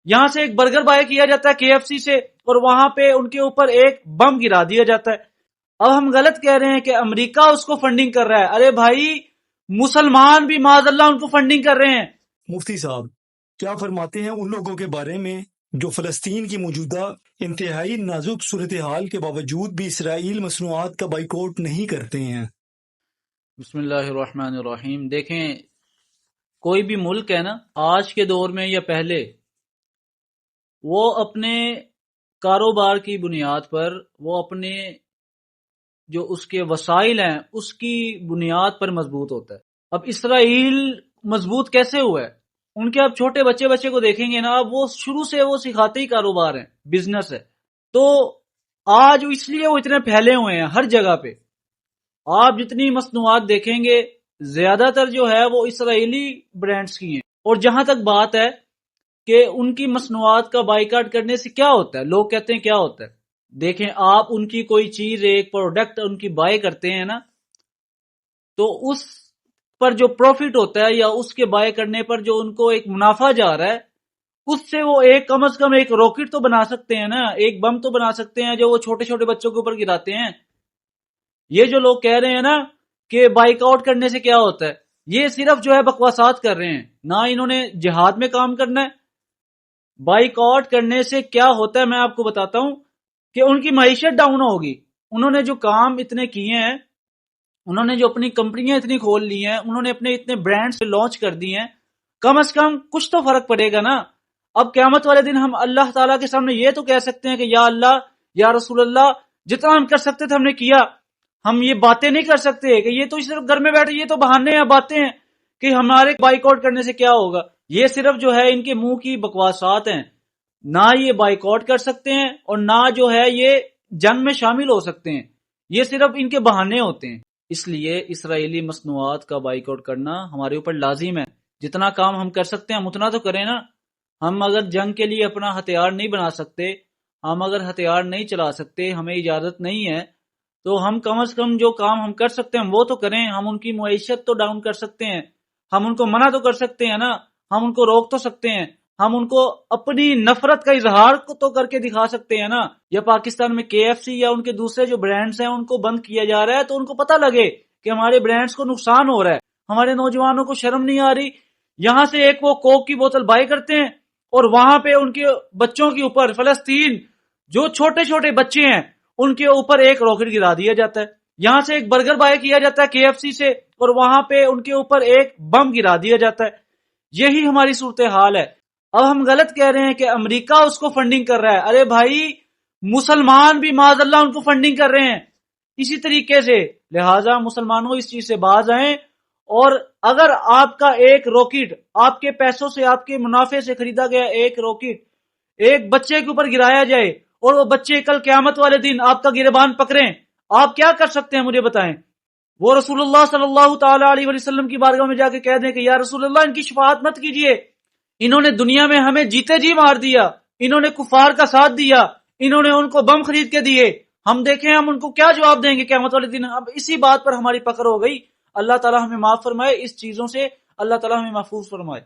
یہاں سے ایک برگر بائے کیا جاتا ہے KFC سے، اور وہاں پہ ان کے اوپر ایک بم گرا دیا جاتا ہے۔ اب ہم غلط کہہ رہے ہیں کہ امریکہ اس کو فنڈنگ کر رہا ہے، ارے بھائی مسلمان بھی معاذ اللہ ان کو فنڈنگ کر رہے ہیں۔ مفتی صاحب کیا فرماتے ہیں ان لوگوں کے بارے میں جو فلسطین کی موجودہ انتہائی نازک صورتحال کے باوجود بھی اسرائیل مصنوعات کا بائیکاٹ نہیں کرتے ہیں؟ بسم اللہ الرحمن الرحیم۔ دیکھیں، کوئی بھی ملک ہے نا، آج کے دور میں یا پہلے، وہ اپنے کاروبار کی بنیاد پر، وہ اپنے جو اس کے وسائل ہیں اس کی بنیاد پر مضبوط ہوتا ہے۔ اب اسرائیل مضبوط کیسے ہوا ہے؟ ان کے آپ چھوٹے بچے کو دیکھیں گے نا، اب وہ شروع سے وہ سکھاتے ہی کاروبار ہے، بزنس ہے۔ تو آج اس لیے وہ اتنے پھیلے ہوئے ہیں ہر جگہ پہ۔ آپ جتنی مصنوعات دیکھیں گے زیادہ تر جو ہے وہ اسرائیلی برانڈز کی ہیں۔ اور جہاں تک بات ہے کہ ان کی مصنوعات کا بائیکاٹ کرنے سے کیا ہوتا ہے، لوگ کہتے ہیں کیا ہوتا ہے، دیکھیں آپ ان کی کوئی چیز، ایک پروڈکٹ ان کی بائی کرتے ہیں نا، تو اس پر جو پروفٹ ہوتا ہے یا اس کے بائی کرنے پر جو ان کو ایک منافع جا رہا ہے، اس سے وہ ایک کم از کم ایک راکٹ تو بنا سکتے ہیں نا، ایک بم تو بنا سکتے ہیں جو وہ چھوٹے چھوٹے بچوں کے اوپر گراتے ہیں۔ یہ جو لوگ کہہ رہے ہیں نا کہ بائیک آؤٹ کرنے سے کیا ہوتا ہے، یہ صرف جو ہے بکواسات کر رہے ہیں، نہ انہوں نے جہاد میں کام کرنا ہے۔ بائیک آؤٹ کرنے سے کیا ہوتا ہے میں آپ کو بتاتا ہوں کہ ان کی معیشت ڈاؤن ہوگی۔ انہوں نے جو کام اتنے کیے ہیں، انہوں نے جو اپنی کمپنیاں اتنی کھول لی ہیں، انہوں نے اپنے اتنے برانڈز لانچ کر دی ہیں، کم از کم کچھ تو فرق پڑے گا نا۔ اب قیامت والے دن ہم اللہ تعالیٰ کے سامنے یہ تو کہہ سکتے ہیں کہ یا اللہ، یا رسول اللہ، جتنا ہم کر سکتے تھے ہم نے کیا۔ ہم یہ باتیں نہیں کر سکتے کہ یہ تو صرف گھر میں بیٹھے، یہ تو بہانے ہیں، باتیں ہیں کہ ہمارے بائیک آؤٹ کرنے سے کیا ہوگا۔ یہ صرف جو ہے ان کے منہ کی بکواسات ہیں، نہ یہ بائیک آؤٹ کر سکتے ہیں اور نہ جو ہے یہ جنگ میں شامل ہو سکتے ہیں، یہ صرف ان کے بہانے ہوتے ہیں۔ اس لیے اسرائیلی مصنوعات کا بائیک آؤٹ کرنا ہمارے اوپر لازم ہے۔ جتنا کام ہم کر سکتے ہیں ہم اتنا تو کریں نا۔ ہم اگر جنگ کے لیے اپنا ہتھیار نہیں بنا سکتے، ہم اگر ہتھیار نہیں چلا سکتے، ہمیں اجازت نہیں ہے، تو ہم کم از کم جو کام ہم کر سکتے ہیں ہم وہ تو کریں۔ ہم ان کی معیشت تو ڈاؤن کر سکتے ہیں، ہم ان کو منع تو کر سکتے ہیں نا، ہم ان کو روک تو سکتے ہیں، ہم ان کو اپنی نفرت کا اظہار تو کر کے دکھا سکتے ہیں نا۔ یا پاکستان میں KFC یا ان کے دوسرے جو برانڈز ہیں ان کو بند کیا جا رہا ہے تو ان کو پتہ لگے کہ ہمارے برانڈز کو نقصان ہو رہا ہے، ہمارے نوجوانوں کو شرم نہیں آ رہی۔ یہاں سے ایک وہ کوک کی بوتل بائی کرتے ہیں اور وہاں پہ ان کے بچوں کے اوپر، فلسطین جو چھوٹے چھوٹے بچے ہیں ان کے اوپر ایک راکٹ گرا دیا جاتا ہے۔ یہاں سے ایک برگر بائی کیا جاتا ہے KFC سے اور وہاں پہ ان کے اوپر ایک بم گرا دیا جاتا ہے۔ یہی ہماری صورتحال ہے۔ اب ہم غلط کہہ رہے ہیں کہ امریکہ اس کو فنڈنگ کر رہا ہے، ارے بھائی مسلمان بھی معاذ اللہ ان کو فنڈنگ کر رہے ہیں اسی طریقے سے۔ لہٰذا مسلمانوں اس چیز سے باز آئیں، اور اگر آپ کا ایک راکٹ، آپ کے پیسوں سے، آپ کے منافع سے خریدا گیا ایک راکٹ ایک بچے کے اوپر گرایا جائے اور وہ بچے کل قیامت والے دن آپ کا گریبان پکڑیں، آپ کیا کر سکتے ہیں مجھے بتائیں؟ وہ رسول اللہ صلی اللہ تعالی علیہ وسلم کی بارگاہ میں جا کے کہہ دیں کہ یا رسول اللہ ان کی شفاعت مت کیجیے، انہوں نے دنیا میں ہمیں جیتے جی مار دیا، انہوں نے کفار کا ساتھ دیا، انہوں نے ان کو بم خرید کے دیے، ہم دیکھیں ہم ان کو کیا جواب دیں گے قیامت والے دن۔ اب اسی بات پر ہماری پکڑ ہو گئی۔ اللہ تعالی ہمیں معاف فرمائے، اس چیزوں سے اللہ تعالی ہمیں محفوظ فرمائے۔